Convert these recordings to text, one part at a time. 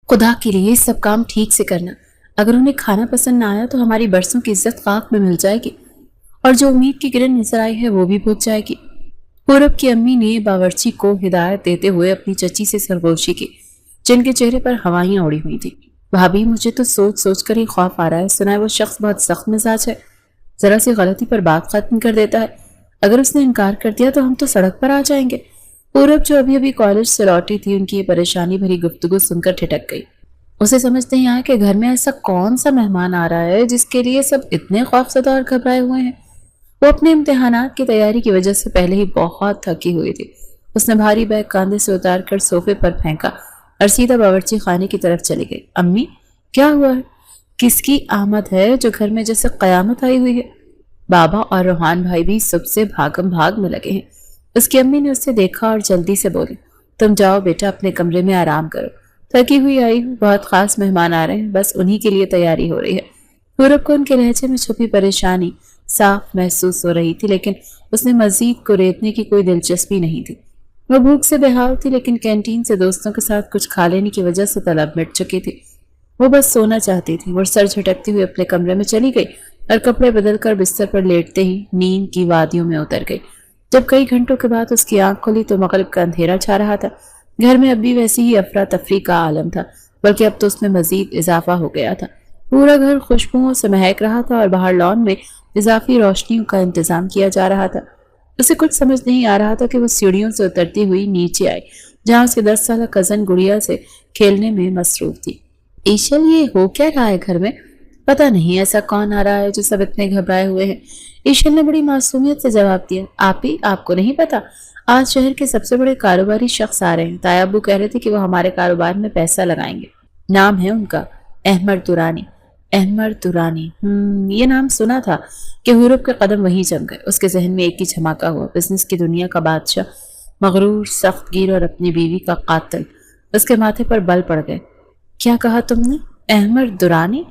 خدا کے لیے سب کام ٹھیک سے کرنا، اگر انہیں کھانا پسند نہ آیا تو ہماری برسوں کی عزت خاک میں مل جائے گی، اور جو امید کی کرن نظر آئی ہے وہ بھی بجھ جائے گی۔ پورب کی امی نے باورچی کو ہدایت دیتے ہوئے اپنی چچی سے سرگوشی کی، جن کے چہرے پر ہوائیاں اڑی ہوئی تھیں۔ بھابھی، مجھے تو سوچ سوچ کر ہی خوف آ رہا ہے، سنا ہے وہ شخص بہت سخت مزاج ہے، ذرا سی غلطی پر بات ختم کر دیتا ہے، اگر اس نے انکار کر دیا تو ہم تو سڑک پر آ جائیں گے۔ پورب جو ابھی ابھی کالج سے لوٹی تھی، ان کی یہ پریشانی بھری گفتگو سن کر ٹھٹک گئی۔ اسے سمجھ نہیں آیا کہ گھر میں ایسا کون سا مہمان آ رہا ہے جس کے لیے سب اتنے خوفزدہ اور گھبرائے ہوئے ہیں۔ وہ اپنے امتحانات کی تیاری کی وجہ سے پہلے ہی بہت تھکی ہوئی تھی۔ اس نے بھاری بیگ کاندھے سے اتار کر صوفے پر پھینکا اور سیدھا باورچی خانے کی طرف چلی گئی۔ امی، کیا ہوا ہے؟ کس کی آمد ہے جو گھر میں جیسے قیامت آئی ہوئی ہے؟ بابا اور روحان بھائی بھی سب سے بھاگم بھاگ میں لگے ہیں۔ اس کی امی نے اسے دیکھا اور جلدی سے بولی، تم جاؤ بیٹا، اپنے کمرے میں آرام کرو، تھکی ہوئی آئی ہوں، بہت خاص مہمان آ رہے ہیں، بس انہی کے لیے تیاری ہو رہی ہے۔ پورب کو ان کے لہجے میں چھپی پریشانی صاف محسوس ہو رہی تھی، لیکن اس نے مزید کو ریتنے کی کوئی دلچسپی نہیں تھی۔ وہ بھوک سے بےحال تھی، لیکن کینٹین سے دوستوں کے ساتھ کچھ کھا لینے کی وجہ سے طلب مٹ چکی تھی۔ وہ بس سونا چاہتی تھی۔ وہ سر جھٹکتی ہوئی اپنے کمرے میں چلی گئی اور کپڑے بدل کر بستر پر لیٹتے ہی نیند کی وادیوں میں اتر گئی۔ جب کئی گھنٹوں کے بعد اس کی آنکھ کھلی تو مغرب کا اندھیرا چھا رہا تھا۔ گھر میں اب بھی ویسی ہی افراتفری کا عالم تھا، بلکہ اب تو اس میں مزید اضافہ ہو گیا تھا۔ پورا گھر خوشبوؤں سے مہک رہا تھا اور باہر لان میں اضافی روشنیوں کا انتظام کیا جا رہا تھا۔ اسے کچھ سمجھ نہیں آ رہا تھا کہ وہ سیڑھیوں سے اترتی ہوئی نیچے آئی، جہاں اس کے 10 سالہ کزن گڑیا سے کھیلنے میں مصروف تھی۔ ایشل، یہ ہو کیا رہا ہے گھر میں؟ پتہ نہیں ایسا کون آ رہا ہے جو سب اتنے گھبرائے ہوئے ہیں۔ ایشل نے بڑی معصومیت سے جواب دیا، آپ کو نہیں پتا؟ آج شہر کے سب سے بڑے کاروباری شخص آ رہے ہیں۔ تایا ابو کہہ رہے تھے کہ وہ ہمارے کاروبار میں پیسہ لگائیں گے۔ نام ہے ان کا احمد درانی۔ احمد درانی، یہ نام سنا تھا کہ حورب کے قدم وہیں جم گئے۔ اس کے ذہن میں ایک ہی دھماکہ ہوا، بزنس کی دنیا کا بادشاہ، مغرور، سخت گیر اور اپنی بیوی کا قاتل۔ اس کے ماتھے پر بل پڑ گئے۔ کیا کہا تم نے؟ احمد درانی؟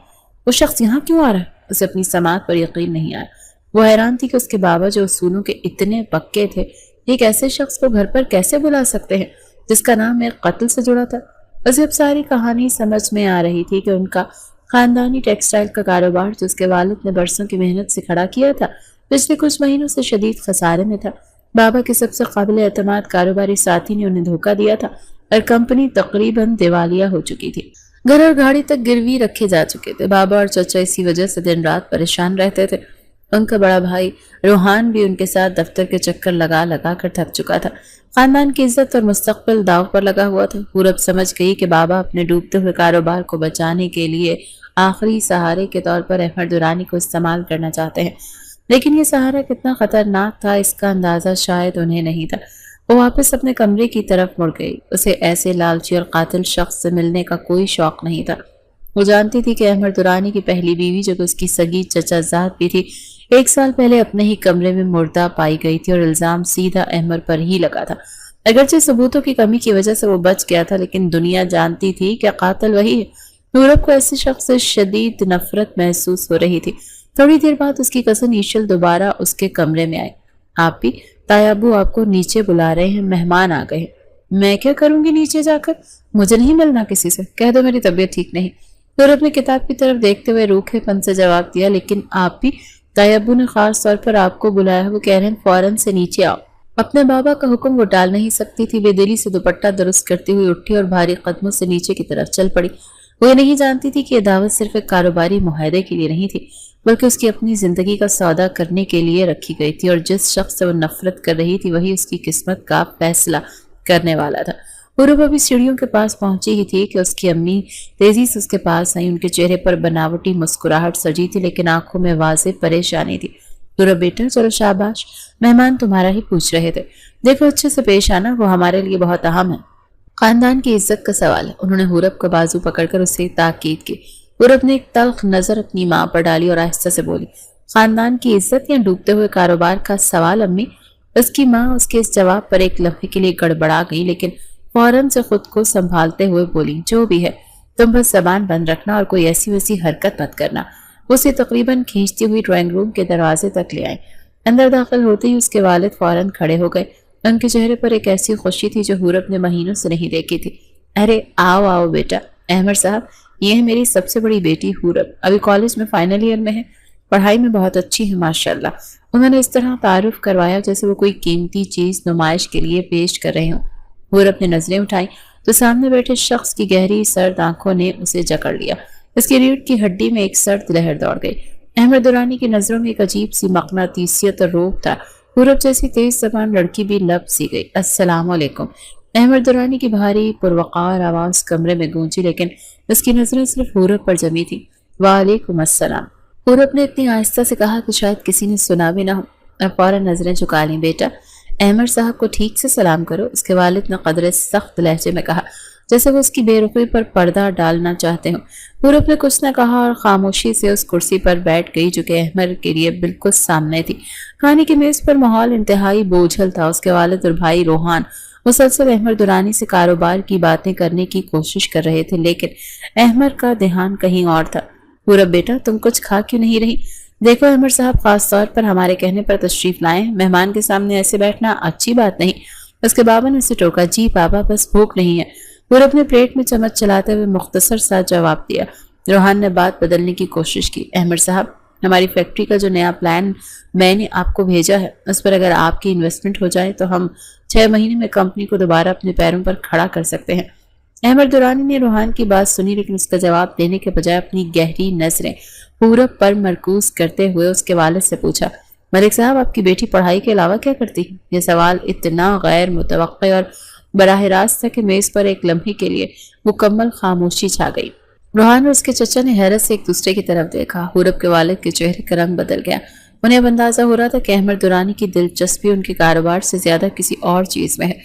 وہ شخص یہاں کیوں آ رہا ہے؟ اسے اپنی سماعت پر یقین نہیں آیا۔ وہ حیران تھی کہ اس کے بابا جو اصولوں کے اتنے پکے تھے، ایک ایسے شخص کو گھر پر کیسے بلا سکتے ہیں جس کا نام ایک قتل سے جڑا تھا۔ اسے اب ساری کہانی سمجھ میں آ رہی تھی کہ ان کا خاندانی ٹیکسٹائل کا کاروبار جو اس کے والد نے برسوں کی محنت سے کھڑا کیا تھا، پچھلے کچھ مہینوں سے شدید خسارے میں تھا۔ بابا کے سب سے قابل اعتماد کاروباری ساتھی نے انہیں دھوکہ دیا تھا اور کمپنی تقریباً دیوالیہ ہو چکی تھی۔ گھر اور گاڑی تک گروی رکھے جا چکے تھے۔ بابا اور چچا اسی وجہ سے دن رات پریشان رہتے تھے۔ ان کا بڑا بھائی روحان بھی ان کے ساتھ دفتر کے چکر لگا لگا کر تھک چکا تھا۔ خاندان کی عزت اور مستقبل داؤ پر لگا ہوا تھا۔ پورب سمجھ گئی کہ بابا اپنے ڈوبتے ہوئے کاروبار کو بچانے کے لیے آخری سہارے کے طور پر احمد درانی کو استعمال کرنا چاہتے ہیں، لیکن یہ سہارا کتنا خطرناک تھا اس کا اندازہ شاید انہیں نہیں تھا۔ وہ واپس اپنے کمرے کی طرف مڑ گئی۔ اسے ایسے لالچی اور قاتل شخص سے ملنے کا کوئی شوق نہیں تھا۔ وہ جانتی تھی کہ احمد درانی کی پہلی بیوی جو کہ اس کی سگی چچا زاد بھی تھی، 1 سال پہلے اپنے ہی کمرے میں مردہ پائی گئی تھی اور الزام سیدھا احمد پر ہی لگا تھا۔ اگرچہ ثبوتوں کی کمی کی وجہ سے وہ بچ گیا تھا، لیکن دنیا جانتی تھی کہ قاتل وہی ہے۔ نورب کو ایسے شخص سے شدید نفرت محسوس ہو رہی تھی۔ تھوڑی دیر بعد اس کی کزن ایشل دوبارہ اس کے کمرے میں آئے۔ آپ بھی؟ تایا ابو آپ کو نیچے بلا رہے ہیں، مہمان آ گئے ہیں۔ میں کیا کروں گی نیچے جا کر؟ مجھے نہیں ملنا کسی سے، کہہ دو میری طبیعت ٹھیک نہیں۔ نورب نے کتاب کی طرف دیکھتے ہوئے روکھے پن سے جواب دیا، لیکن آپ بھی؟ تایا ابو نے خاص طور پر آپ کو بلایا، وہ کہہ رہے ہیں فوراً سے نیچے آؤ۔ اپنے بابا کا حکم وہ ٹال نہیں سکتی تھی۔ بے دلی سے دوپٹہ درست کرتی ہوئی اٹھی اور بھاری قدموں سے نیچے کی طرف چل پڑی۔ وہ یہ نہیں جانتی تھی کہ یہ دعوت صرف ایک کاروباری معاہدے کے لیے نہیں تھی، بلکہ اس کی اپنی زندگی کا سودا کرنے کے لیے رکھی گئی تھی، اور جس شخص سے وہ نفرت کر رہی تھی وہی اس کی قسمت کا فیصلہ کرنے والا تھا۔ پورب ابھی سیڑھیوں کے پاس پہنچی ہی تھی کہ اس کی امی تیزی سے اس کے پاس آئی۔ ان کے چہرے پر بناوٹی مسکراہٹ سجی تھی، لیکن آنکھوں میں واضح پریشانی تھی۔ پورب بیٹا، چلو شاباش، مہمان تمہارا ہی پوچھ رہے تھے، دیکھو اچھے سے پیش آنا، وہ ہمارے لیے بہت اہم ہے۔ خاندان کی عزت کا سوال ہے۔ انہوں نے حورب کا بازو پکڑ کر اسے تاکید کی۔ حورب نے ایک تلخ نظر اپنی ماں پر ڈالی اور آہستہ سے بولی، خاندان کی عزت یا ڈوبتے ہوئے کاروبار کا سوال امی؟ اس کی ماں اس کے اس جواب پر ایک لمحے کے لیے گڑبڑا گئی، لیکن فوراً سے خود کو سنبھالتے ہوئے بولی، جو بھی ہے، تم بس زبان بند رکھنا اور کوئی ایسی ویسی حرکت مت کرنا۔ اسے تقریباً کھینچتی ہوئی ڈرائنگ روم کے دروازے تک لے آئے۔ اندر داخل ہوتے ہی اس کے والد فوراً کھڑے ہو گئے۔ ان کے چہرے پر ایک ایسی خوشی تھی جو حورب نے مہینوں سے نہیں دیکھی تھی۔ ارے آؤ آؤ بیٹا، احمد صاحب یہ ہے میری سب سے بڑی بیٹی حورب، ابھی کالج میں فائنل ایئر میں ہے، پڑھائی میں بہت اچھی ہے ماشاءاللہ۔ انہوں نے اس طرح تعارف کروایا جیسے وہ کوئی قیمتی چیز نمائش کے لیے پیش کر رہے ہوں۔ حورب نے نظریں اٹھائیں تو سامنے بیٹھے شخص کی گہری سرد آنکھوں نے اسے جکڑ لیا۔ اس کی ریڑھ کی ہڈی میں ایک سرد لہر دوڑ گئی۔ احمد درانی کی نظروں میں ایک عجیب سی مقناطیسیت اور روب تھا۔ حورب جیسی تیز زبان لڑکی بھی لب سی گئی۔ السلام علیکم۔ احمد درانی کی بھاری پروقار آواز کمرے میں گونجی، لیکن اس کی نظریں صرف حورب پر جمی تھی۔ وعلیکم السلام۔ حورب نے اتنی آہستہ سے کہا کہ شاید کسی نے سنا بھی نہ ہو، اور فوراً نظریں جھکا لیں۔ بیٹا احمد صاحب کو ٹھیک سے سلام کرو، اس کے والد نے قدرے سخت لہجے میں کہا، جیسے وہ اس کی بے رخی پر پردہ ڈالنا چاہتے ہوں۔ حورب نے کچھ نہ کہا اور خاموشی سے اس کرسی پر بیٹھ گئی جو کہ احمد کے لیے بالکل سامنے تھی۔ کھانے کی میز پر ماحول انتہائی بوجھل تھا۔ اس کے والد اور بھائی روحان مسلسل احمد درانی سے کاروبار کی باتیں کرنے کی کوشش کر رہے تھے، لیکن احمد کا دھیان کہیں اور تھا۔ حورب بیٹا تم کچھ کھا کیوں نہیں رہی؟ دیکھو احمد صاحب خاص طور پر ہمارے کہنے پر تشریف لائے ہیں، مہمان کے سامنے ایسے بیٹھنا اچھی بات نہیں۔ اس کے بابا نے اسے ٹوکا۔ جی بابا بس بھوک نہیں ہے۔ حورب نے پلیٹ میں چمچ چلاتے ہوئے مختصر سا جواب دیا۔ روحان نے بات بدلنے کی کوشش کی۔ احمد صاحب ہماری فیکٹری کا جو نیا پلان میں نے آپ کو بھیجا ہے، اس پر اگر آپ کی انویسٹمنٹ ہو جائے تو ہم 6 مہینے میں کمپنی کو دوبارہ اپنے پیروں پر کھڑا کر سکتے ہیں۔ احمد درانی نے روحان کی بات سنی، لیکن اس کا جواب دینے کے بجائے اپنی گہری نظریں حورب پر مرکوز کرتے ہوئے اس کے والد سے پوچھا، ملک صاحب آپ کی بیٹی پڑھائی کے علاوہ کیا کرتی ہے؟ یہ سوال اتنا غیر متوقع اور براہ راست تھا کہ میز پر ایک لمحے کے لیے مکمل خاموشی چھا گئی۔ روحان اور اس کے چچا نے حیرت سے ایک دوسرے کی طرف دیکھا۔ حورب کے والد کے چہرے کا رنگ بدل گیا۔ انہیں اب اندازہ ہو رہا تھا کہ احمد درانی کی دلچسپی ان کے کاروبار سے زیادہ کسی اور چیز میں ہے۔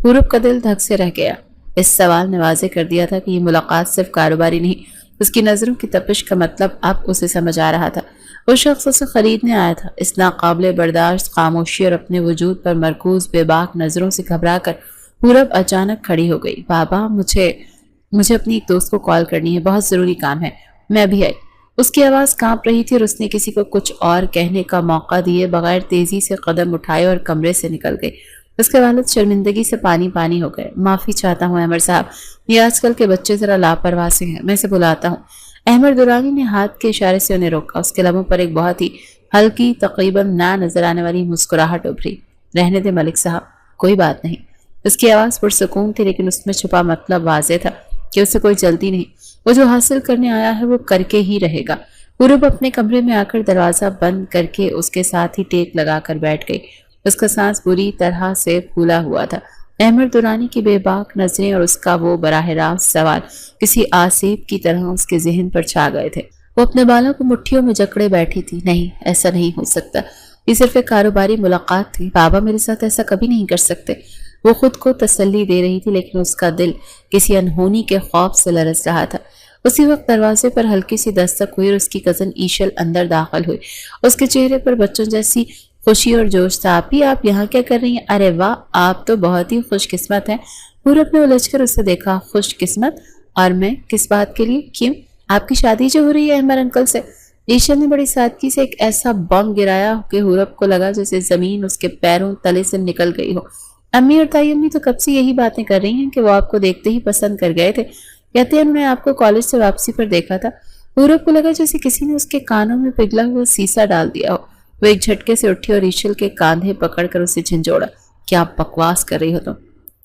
حورب کا دل دھک سے رہ گیا۔ اس سوال نے واضح کر دیا تھا کہ یہ ملاقات صرف کاروباری نہیں، اس کی نظروں کی تپش کا مطلب اب اسے سمجھ آ رہا تھا۔ وہ شخص اسے خریدنے آیا تھا۔ اس ناقابل برداشت خاموشی اور اپنے وجود پر مرکوز بے باک نظروں سے گھبرا کر حورب اچانک کھڑی ہو گئی۔ بابا مجھے اپنی ایک دوست کو کال کرنی ہے، بہت ضروری کام ہے، میں ابھی آئی۔ اس کی آواز کانپ رہی تھی اور اس نے کسی کو کچھ اور کہنے کا موقع دیے بغیر تیزی سے قدم اٹھائے اور کمرے سے نکل گئی۔ اس کے والد شرمندگی سے پانی پانی ہو گئے۔ معافی چاہتا ہوں احمد صاحب، یہ آج کل کے بچے ذرا لاپرواہ سے ہیں، میں اسے بلاتا ہوں۔ احمد درانی نے ہاتھ کے اشارے سے انہیں روکا۔ اس کے لبوں پر ایک بہت ہی ہلکی تقریباً نہ نظر آنے والی مسکراہٹ ابھری۔ رہنے دے ملک صاحب، کوئی بات نہیں۔ اس کی آواز پرسکون تھی، لیکن اس میں چھپا مطلب واضح تھا کہ اسے کوئی جلدی نہیں، وہ جو حاصل کرنے آیا ہے وہ کر کے ہی رہے گا۔ حورب اپنے کمرے میں آ کر دروازہ بند کر کے اس کے ساتھ ہی ٹیک لگا کر بیٹھ گئی۔ اس کا سانس بری طرح سے پھولا ہوا تھا۔ احمد درانی کی بے باک نظریں اور اس کا وہ براہ راست سوال کسی آسیب کی طرح اس کے ذہن پر چھا گئے تھے۔ وہ اپنے بالوں کو مٹھیوں میں جکڑے بیٹھی تھی۔ نہیں، ایسا نہیں ہو سکتا، یہ صرف ایک کاروباری ملاقات تھی، بابا میرے ساتھ ایسا کبھی نہیں کر سکتے۔ وہ خود کو تسلی دے رہی تھی، لیکن اس کا دل کسی انہونی کے خوف سے لرز رہا تھا۔ اسی وقت دروازے پر ہلکی سی دستک ہوئی اور اس کی کزن ایشل اندر داخل ہوئی۔ اس کے چہرے پر بچوں جیسی خوشی اور جوش تھا۔ آپ یہاں کیا کر رہی ہیں؟ ارے واہ، آپ تو بہت ہی خوش قسمت ہیں۔ حورب نے الجھ کر اسے دیکھا۔ خوش قسمت؟ اور میں کس بات کے لیے؟ کیوں؟ آپ کی شادی جو ہو رہی ہے احمد انکل سے۔ ایشل نے بڑی سادگی سے ایک ایسا بم گرایا کہ حورب کو لگا جیسے زمین اس کے پیروں تلے سے نکل گئی ہو۔ امی اور تائی امی تو کب سے یہی باتیں کر رہی ہیں کہ وہ آپ کو دیکھتے ہی پسند کر گئے تھے، کہتے ہیں انہوں نے آپ کو کالج سے واپسی پر دیکھا تھا۔ حورب کو لگا جیسے کسی نے اس کے کانوں میں پگھلا ہوا سیسا ڈال دیا ہو۔ وہ ایک جھٹکے سے اٹھی اور ایشل کے کاندھے پکڑ کر اسے جھنجھوڑا۔ کیا بکواس کر رہی ہو تم؟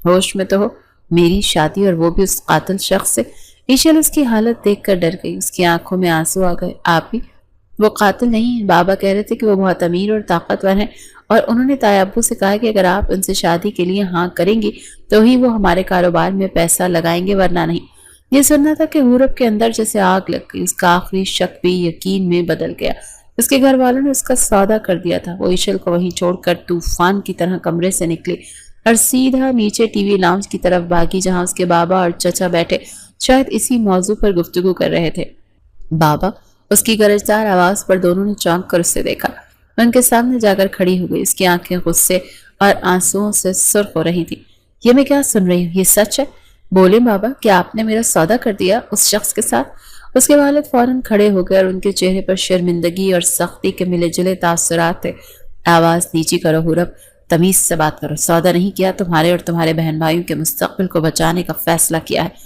ہوش میں تو ہو؟ میری شادی اور وہ بھی اس قاتل شخص سے؟ ایشل اس کی حالت دیکھ کر ڈر گئی۔ اس کی آنکھوں میں آنسو آ گئے۔ آپ ہی؟ وہ قاتل نہیں ہیں، بابا کہہ رہے تھے کہ وہ بہت امیر اور طاقتور ہیں، اور انہوں نے تائی ابو سے کہا کہ اگر آپ ان سے شادی کے لیے ہاں کریں گی تو ہی وہ ہمارے کاروبار میں پیسہ لگائیں گے، ورنہ نہیں۔ یہ سننا تھا کہ حورب کے اندر جیسے آگ لگ گئی۔ اس کا آخری شک بھی یقین میں بدل گیا۔ اس کے گھر والوں نے اس کا سودا کر دیا تھا۔ وہ ایشل کو وہیں چھوڑ کر طوفان کی طرح کمرے سے نکلی اور سیدھا نیچے ٹی وی لاؤنج کی طرف بھاگی، جہاں اس کے بابا اور چچا بیٹھے شاید اسی موضوع پر گفتگو کر رہے تھے۔ بابا، اس کی گرجدار آواز پر دونوں نے چونک کر اسے دیکھا۔ ان کے سامنے جا کر کھڑی ہو گئی۔ اس کی آنکھیں غصے اور آنسوؤں سے سرخ ہو رہی تھیں۔ یہ میں کیا سن رہی ہوں؟ یہ سچ ہے؟ بولے بابا، کیا آپ نے میرا سودا کر دیا اس شخص کے ساتھ؟ اس کے والد فوراً کھڑے ہو گئے اور ان کے چہرے پر شرمندگی اور سختی کے ملے جلے تاثرات تھے۔ آواز نیچی کرو حورب، تمیز سے بات کرو۔ سودا نہیں کیا، تمہارے اور تمہارے بہن بھائیوں کے مستقبل کو بچانے کا فیصلہ کیا ہے۔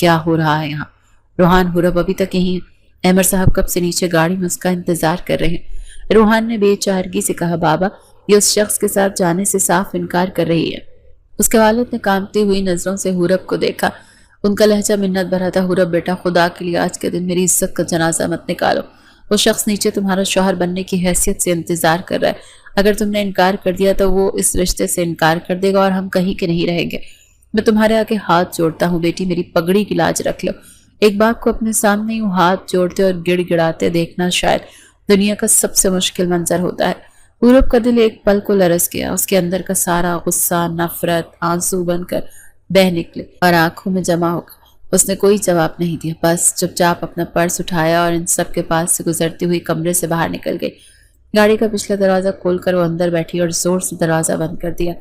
کیا ہو رہا ہے یہاں؟ روحان، حورب ابھی تک یہیں ہے؟ احمد صاحب کب سے نیچے گاڑی میں اس کا انتظار کر رہے ہیں۔ روحان نے بے چارگی سے کہا، بابا یہ اس شخص کے ساتھ جانے سے صاف انکار کر رہی ہے۔ اس کے والد نے کانپتی ہوئی نظروں سے حورب کو دیکھا۔ ان کا لہجہ منت بھرا تھا۔ حورب بیٹا، خدا کے لیے آج کے دن میری عزت کا جنازہ مت نکالو۔ وہ شخص نیچے تمہارا شوہر بننے کی حیثیت سے انتظار کر رہا ہے۔ اگر تم نے انکار کر دیا تو وہ اس رشتے سے انکار کر دے گا اور ہم کہیں کے نہیں رہیں گے۔ میں تمہارے آگے ہاتھ جوڑتا ہوں بیٹی، میری پگڑی کی لاج رکھ لو۔ ایک باپ کو اپنے سامنے یوں ہاتھ جوڑتے اور گڑ گڑاتے دیکھنا شاید دنیا کا سب سے مشکل منظر ہوتا ہے۔ پورب کا دل ایک پل کو لرز گیا۔ اس کے اندر کا سارا غصہ، نفرت آنسو بن کر بہہ نکلے اور آنکھوں میں جمع ہو گیا۔ اس نے کوئی جواب نہیں دیا، بس چپ چاپ اپنا پرس اٹھایا اور ان سب کے پاس سے گزرتی ہوئی کمرے سے باہر نکل گئی۔ گاڑی کا پچھلا دروازہ کھول کر وہ اندر بیٹھی اور زور سے دروازہ بند کر دیا۔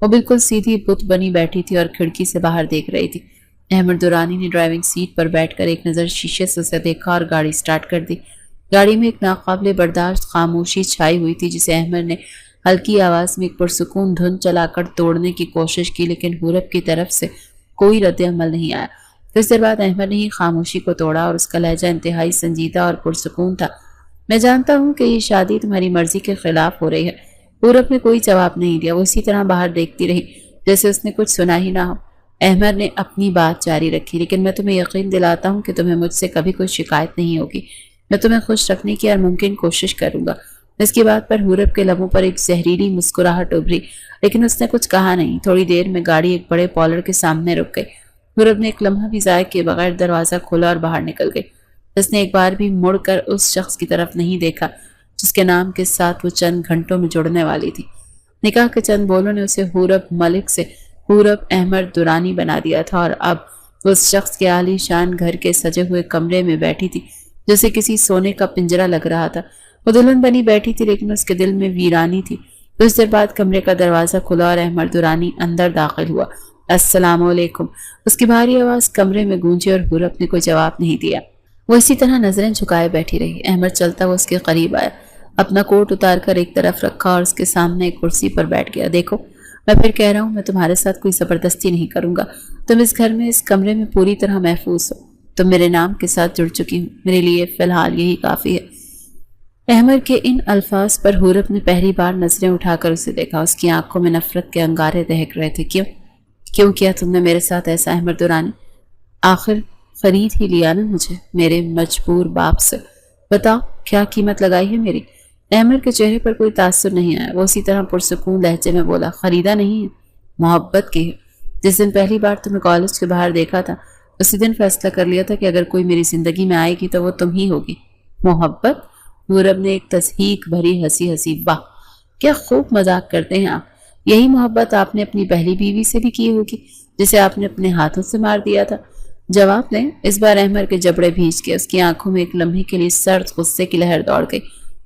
وہ بالکل سیدھی بت بنی بیٹھی تھی اور کھڑکی سے باہر دیکھ رہی تھی۔ احمد درانی نے ڈرائیونگ سیٹ پر بیٹھ کر ایک نظر شیشے سے اسے دیکھا اور گاڑی سٹارٹ کر دی۔ گاڑی میں ایک ناقابل برداشت خاموشی چھائی ہوئی تھی جسے احمد نے ہلکی آواز میں ایک پرسکون دھن چلا کر توڑنے کی کوشش کی، لیکن حورب کی طرف سے کوئی رد عمل نہیں آیا۔ کچھ دیر بعد احمد نے ہی خاموشی کو توڑا اور اس کا لہجہ انتہائی سنجیدہ اور پرسکون تھا۔ میں جانتا ہوں کہ یہ شادی تمہاری مرضی کے خلاف ہو رہی ہے۔ حورب نے کوئی جواب نہیں دیا۔ وہ اسی طرح باہر دیکھتی رہی جیسے اس نے کچھ سنا ہی نہ ہو۔ احمد نے اپنی بات جاری رکھی، لیکن میں تمہیں یقین دلاتا ہوں کہ تمہیں مجھ سے کبھی کوئی شکایت نہیں ہوگی۔ میں تمہیں خوش رکھنے کی ہر ممکن کوشش کروں گا۔ اس کی بات پر حورب کے لبوں پر ایک زہریلی مسکراہٹ ابھری، لیکن اس نے کچھ کہا نہیں۔ تھوڑی دیر میں گاڑی ایک بڑے پولر کے سامنے رک گئی۔ حورب نے ایک لمحہ بھی ضائع کیے بغیر دروازہ کھولا اور باہر نکل گئی۔ اس نے ایک بار بھی مڑ کر اس شخص کی طرف نہیں دیکھا جس کے نام کے ساتھ وہ چند گھنٹوں میں جڑنے والی تھی۔ نکاح کے چند بولوں نے اسے حورب ملک سے حورب احمد درانی بنا دیا تھا، اور اب اس شخص کے عالی شان گھر کے سجے ہوئے کمرے میں بیٹھی تھی جیسے کسی سونے کا پنجرہ لگ رہا تھا۔ وہ دلہن بنی بیٹھی تھی لیکن اس کے دل میں ویرانی تھی۔ کچھ دیر بعد کمرے کا دروازہ کھلا اور احمد درانی اندر داخل ہوا۔ السلام علیکم، اس کی بھاری آواز کمرے میں گونجی اور حورب نے کوئی جواب نہیں دیا۔ وہ اسی طرح نظریں جھکائے بیٹھی رہی۔ احمد چلتا ہوا اس کے قریب آیا، اپنا کوٹ اتار کر ایک طرف رکھا اور اس کے سامنے ایک کرسی پر بیٹھ گیا۔ دیکھو، میں پھر کہہ رہا ہوں، میں تمہارے ساتھ کوئی زبردستی نہیں کروں گا۔ تم اس گھر میں، اس کمرے میں پوری طرح محفوظ ہو۔ تم میرے نام کے ساتھ جڑ چکی ہوں، میرے لیے فی الحال یہی کافی ہے۔ احمد کے ان الفاظ پر حورب نے پہلی بار نظریں اٹھا کر اسے دیکھا۔ اس کی آنکھوں میں نفرت کے انگارے دہک رہے تھے۔ کیوں کیا تم نے میرے ساتھ ایسا احمد درانی؟ آخر خرید ہی لیا نا مجھے میرے مجبور باپ سے۔ بتاؤ کیا قیمت لگائی ہے میری؟ احمد کے چہرے پر کوئی تاثر نہیں آیا۔ وہ اسی طرح پرسکون لہجے میں بولا، خریدا نہیں ہے، محبت کی ہے۔ جس دن پہلی بار تمہیں کالج کے باہر دیکھا تھا اسی دن فیصلہ کر لیا تھا کہ اگر کوئی میری زندگی میں آئے گی تو وہ تم ہی ہوگی۔ محبت؟ حورب نے ایک تضحیک بھری ہنسی ہنسی۔ واہ، کیا خوب مذاق کرتے ہیں آپ۔ یہی محبت آپ نے اپنی پہلی بیوی سے بھی کی ہوگی جسے آپ نے اپنے ہاتھوں سے مار دیا تھا۔ جواب دیں۔ اس بار احمد کے جبڑے بھیج کے اس کی آنکھوں میں ایک لمحے کے لیے سرد غصے کی لہر دوڑ گئی۔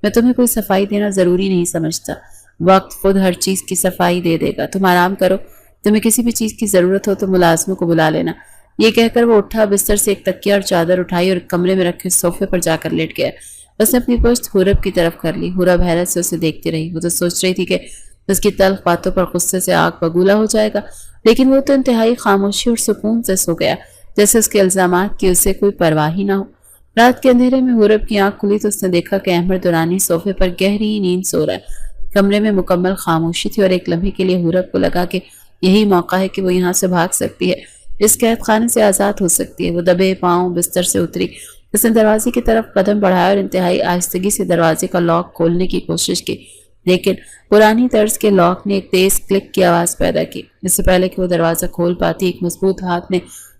میں تمہیں کوئی صفائی دینا ضروری نہیں سمجھتا، وقت خود ہر چیز کی صفائی دے دے گا۔ تم آرام کرو، تمہیں کسی بھی چیز کی ضرورت ہو تو ملازموں کو بلا لینا۔ یہ کہہ کر وہ اٹھا، بستر سے ایک تکیہ اور چادر اٹھائی اور کمرے میں رکھے صوفے پر جا کر لیٹ گیا۔ اس نے اپنی پشت حورب کی طرف کر لی۔ حورب حیرت سے اسے دیکھتی رہی۔ وہ تو سوچ رہی تھی کہ اس کی تلخ باتوں پر غصے سے آگ بگولا ہو جائے گا، لیکن وہ تو انتہائی خاموشی اور سکون سے سو گیا جیسے اس کے الزامات کی اسے کوئی پرواہ ہی نہ ہو۔ رات کے اندھیرے میں حورب کی آنکھ کھلی تو اس نے دیکھا کہ احمد درانی صوفے پر گہری نیند سو رہا ہے۔ کمرے میں مکمل خاموشی تھی اور ایک لمحے کے لیے حورب کو لگا کہ یہی موقع ہے کہ وہ یہاں سے بھاگ سکتی ہے، اس قید خانے سے آزاد ہو سکتی ہے۔ وہ دبے پاؤں بستر سے اتری۔ اس نے دروازے کی طرف قدم بڑھایا اور انتہائی آہستگی سے دروازے کا لاک کھولنے کی کوشش کی، لیکن پرانی طرز کے لاک نے ایک تیز کلک کی آواز پیدا کی۔ اس سے پہلے کہ وہ دروازہ کھول پاتی، ایک مضبوط ہاتھ نے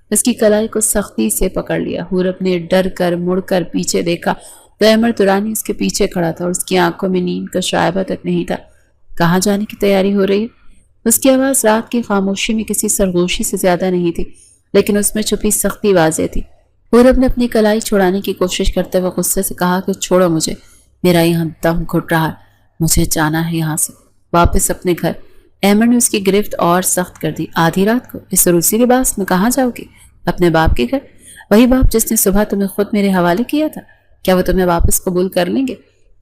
اس کی کلائی کو سختی سے پکڑ لیا۔ حورب نے ڈر کر مڑ کر پیچھے دیکھا تو احمد درانی اس کے پیچھے کھڑا تھا اور اس کی آنکھوں میں نیند کا شائبہ تک نہیں تھا۔ کہاں جانے کی تیاری ہو رہی ہے؟ اس کی آواز رات کی خاموشی میں کسی سرگوشی سے زیادہ نہیں تھی، لیکن اس میں چھپی سختی واضح تھی۔ حورب نے اپنی کلائی چھڑانے کی کوشش کرتے ہوئے غصے سے کہا کہ چھوڑو مجھے، میرا یہاں دم گھٹ رہا ہے، مجھے جانا ہے یہاں سے واپس اپنے گھر۔ احمد نے اس کی گرفت اور سخت کر دی۔ آدھی رات کو اس روسی لباس میں کہاں جاؤ گی؟ اپنے باپ کے گھر؟ وہی باپ جس نے صبح تمہیں خود میرے حوالے کیا تھا، کیا وہ تمہیں واپس قبول کر لیں گے؟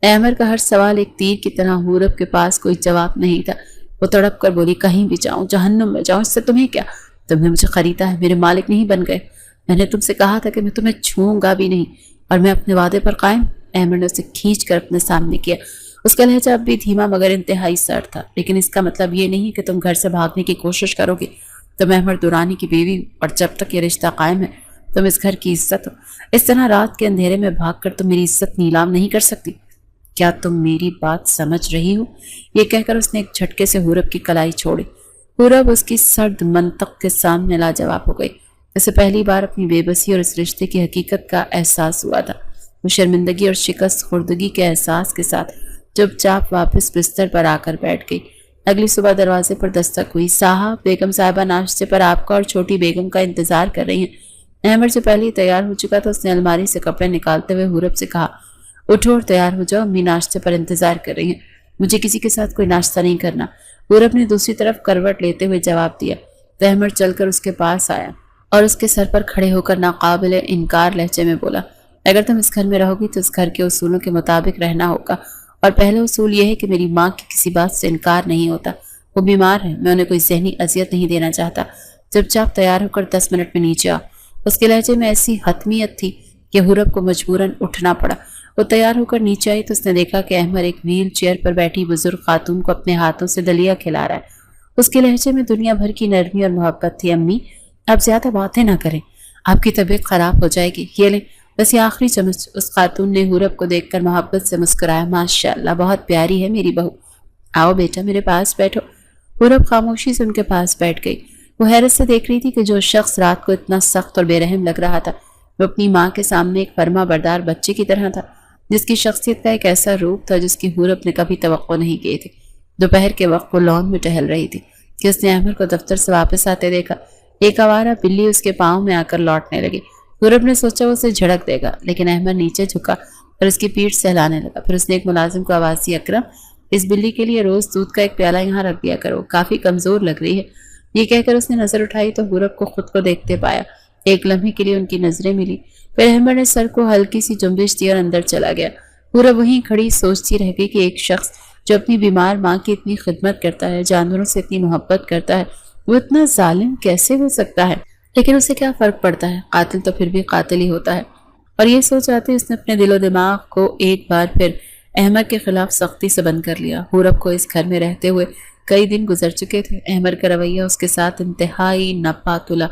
احمد کا ہر سوال ایک تیر کی طرح حورب کے پاس کوئی جواب نہیں تھا۔ وہ تڑپ کر بولی، کہیں بھی جاؤں، جہنم میں جاؤں، اس سے تمہیں کیا؟ تم نے مجھے خریدا ہے، میرے مالک نہیں بن گئے۔ میں نے تم سے کہا تھا کہ میں تمہیں چھوؤں گا بھی نہیں، اور میں اپنے وعدے پر قائم۔ احمد نے اسے کھینچ کر اپنے سامنے کیا۔ اس کا لہجہ اب بھی دھیما مگر انتہائی سرد تھا۔ لیکن اس کا مطلب یہ نہیں کہ تم گھر سے بھاگنے کی کوشش کرو گے۔ تم احمد درانی کی بیوی ہو، اور جب تک یہ رشتہ قائم ہے تم اس گھر کی عزت ہو۔ اس طرح رات کے اندھیرے میں بھاگ کر تم میری عزت نیلام نہیں کر سکتی۔ کیا تم میری بات سمجھ رہی ہو؟ یہ کہہ کر اس نے ایک جھٹکے سے حورب کی کلائی چھوڑی۔ حورب اس کی سرد منطق کے سامنے لاجواب ہو گئی۔ اسے پہلی بار اپنی بے بسی اور اس رشتے کی حقیقت کا احساس ہوا تھا۔ وہ شرمندگی اور شکست خوردگی کے احساس کے ساتھ چپ چاپ واپس بستر پر آ کر بیٹھ گئی۔ اگلی صبح دروازے پر دستک ہوئی۔ صاحب، بیگم صاحبہ ناشتے پر آپ کا اور چھوٹی بیگم کا انتظار کر رہی ہیں۔ احمد سے پہلے ہی تیار ہو چکا تھا۔ اس نے الماری سے کپڑے نکالتے ہوئے حورب سے کہا، اٹھو اور تیار ہو جاؤ، امی ناشتے پر انتظار کر رہی ہیں۔ مجھے کسی کے ساتھ کوئی ناشتہ نہیں کرنا۔ حورب نے دوسری طرف کروٹ لیتے ہوئے جواب دیا۔ تو احمد چل کر اس کے پاس آیا اور اس کے سر پر کھڑے ہو کر ناقابل انکار لہجے میں بولا، اگر تم اس گھر میں رہو گی تو اس گھر کے اصولوں کے مطابق رہنا ہوگا، اور پہلا اصول یہ ہے کہ میری ماں کی کسی بات سے انکار نہیں ہوتا۔ وہ بیمار ہے، میں انہیں کوئی ذہنی اذیت نہیں دینا چاہتا۔ چپ چاپ تیار ہو کر 10 منٹ میں نیچے آ۔ اس کے لہجے میں ایسی حتمیت تھی کہ حورب کو مجبوراً اٹھنا پڑا۔ وہ تیار ہو کر نیچے آئی تو اس نے دیکھا کہ احمد ایک ویل چیئر پر بیٹھی بزرگ خاتون کو اپنے ہاتھوں سے دلیا کھلا رہا ہے۔ اس کے لہجے میں دنیا بھر کی نرمی اور محبت تھی۔ امی، آپ زیادہ باتیں نہ کریں، آپ کی طبیعت خراب ہو جائے گی۔ یہ لیں بس یہ آخری چمچ۔ اس خاتون نے حورب کو دیکھ کر محبت سے مسکرایا۔ ماشاءاللہ، بہت پیاری ہے میری بہو۔ آؤ بیٹا، میرے پاس بیٹھو۔ حورب خاموشی سے ان کے پاس بیٹھ گئی۔ وہ حیرت سے دیکھ رہی تھی کہ جو شخص رات کو اتنا سخت اور بے رحم لگ رہا تھا وہ اپنی ماں کے سامنے ایک فرما بردار بچے کی طرح تھا، جس کی شخصیت کا ایک ایسا روپ تھا جس کی حورب نے کبھی توقع نہیں کی تھی۔ دوپہر کے وقت وہ لان میں ٹہل رہی تھی کہ اس نے احمد کو دفتر سے واپس آتے دیکھا۔ ایک آوارہ بلی اس کے پاؤں میں آ کر لوٹنے لگی۔ حورب نے سوچا وہ اسے جھڑک دے گا، لیکن احمد نیچے جھکا اور اس کی پیٹھ سہلانے لگا۔ پھر اس نے ایک ملازم کو آواز دی، اکرم، اس بلی کے لیے روز دودھ کا ایک پیالہ یہاں رکھ دیا کرو، کافی کمزور لگ رہی ہے۔ یہ کہہ کر اس نے نظر اٹھائی تو حورب کو خود کو دیکھتے پایا۔ ایک لمحے کے لیے ان کی نظریں ملی، پھر احمد نے سر کو ہلکی سی جنبش دی اور اندر چلا گیا۔ حورب وہیں کھڑی سوچتی رہ گئی کہ ایک شخص جو اپنی بیمار ماں کی اتنی خدمت کرتا ہے، جانوروں سے اتنی محبت کرتا ہے، وہ اتنا ظالم کیسے ہو سکتا ہے؟ لیکن اسے کیا فرق پڑتا ہے، قاتل تو پھر بھی قاتل ہی ہوتا ہے۔ اور یہ سوچ آتے اس نے اپنے دل و دماغ کو ایک بار پھر احمد کے خلاف سختی سے بند کر لیا۔ حورب کو اس گھر میں رہتے ہوئے کئی دن گزر چکے تھے۔ احمد کا رویہ اس کے ساتھ انتہائی ناپاتلا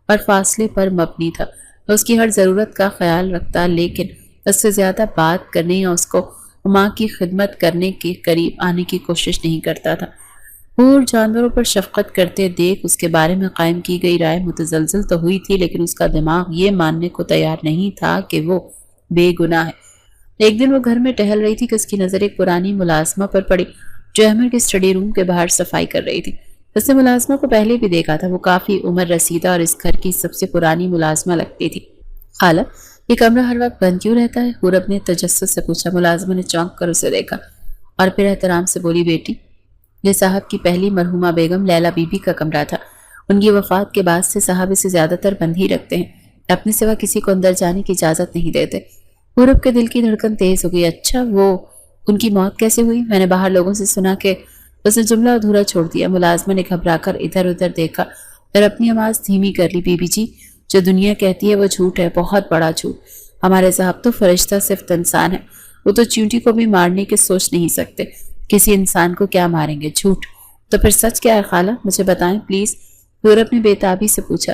اور فاصلے پر مبنی تھا۔ اس کی ہر ضرورت کا خیال رکھتا، لیکن اس سے زیادہ بات کرنے یا اس کو ماں کی خدمت کرنے کے قریب آنے کی کوشش نہیں کرتا تھا۔ حور جانوروں پر شفقت کرتے دیکھ اس کے بارے میں قائم کی گئی رائے متزلزل تو ہوئی تھی، لیکن اس کا دماغ یہ ماننے کو تیار نہیں تھا کہ وہ بے گناہ ہے۔ ایک دن وہ گھر میں ٹہل رہی تھی کہ اس کی نظر ایک پرانی ملازمہ پر پڑی جو احمد کے اسٹڈی روم کے باہر صفائی کر رہی تھی۔ اس نے ملازمہ کو پہلے بھی دیکھا تھا، وہ کافی عمر رسیدہ اور اس گھر کی سب سے پرانی ملازمہ لگتی تھی۔ خالہ، یہ کمرہ ہر وقت بند کیوں رہتا ہے؟ حورب نے تجسس سے پوچھا۔ ملازمہ نے چونک کر اسے دیکھا اور پھر احترام سے بولی، بیٹی، یہ صاحب کی پہلی مرحومہ بیگم لیلا بی بی کا کمرہ تھا۔ ان کی وفات کے بعد سے صاحب اسے زیادہ تر بند ہی رکھتے ہیں، اپنے سوا کسی کو اندر جانے کی اجازت نہیں دیتے۔ حورب کے دل کی دھڑکن تیز ہو گئی۔ اچھا، وہ ان کی موت کیسے ہوئی؟ میں نے باہر لوگوں سے سنا کہ اس نے جملہ ادھورا چھوڑ دیا۔ ملازمہ نے گھبرا کر ادھر ادھر دیکھا اور اپنی آواز دھیمی کر لی۔ بی بی جی، جو دنیا کہتی ہے وہ جھوٹ ہے، بہت بڑا جھوٹ۔ ہمارے صاحب تو فرشتہ صرف انسان ہے، وہ تو چیونٹی کو بھی مارنے کی سوچ نہیں سکتے، کسی انسان کو کیا ماریں گے؟ جھوٹ۔ تو پھر سچ کیا ہے خالہ؟ مجھے بتائیں پلیز، حورب نے بے تابی سے پوچھا۔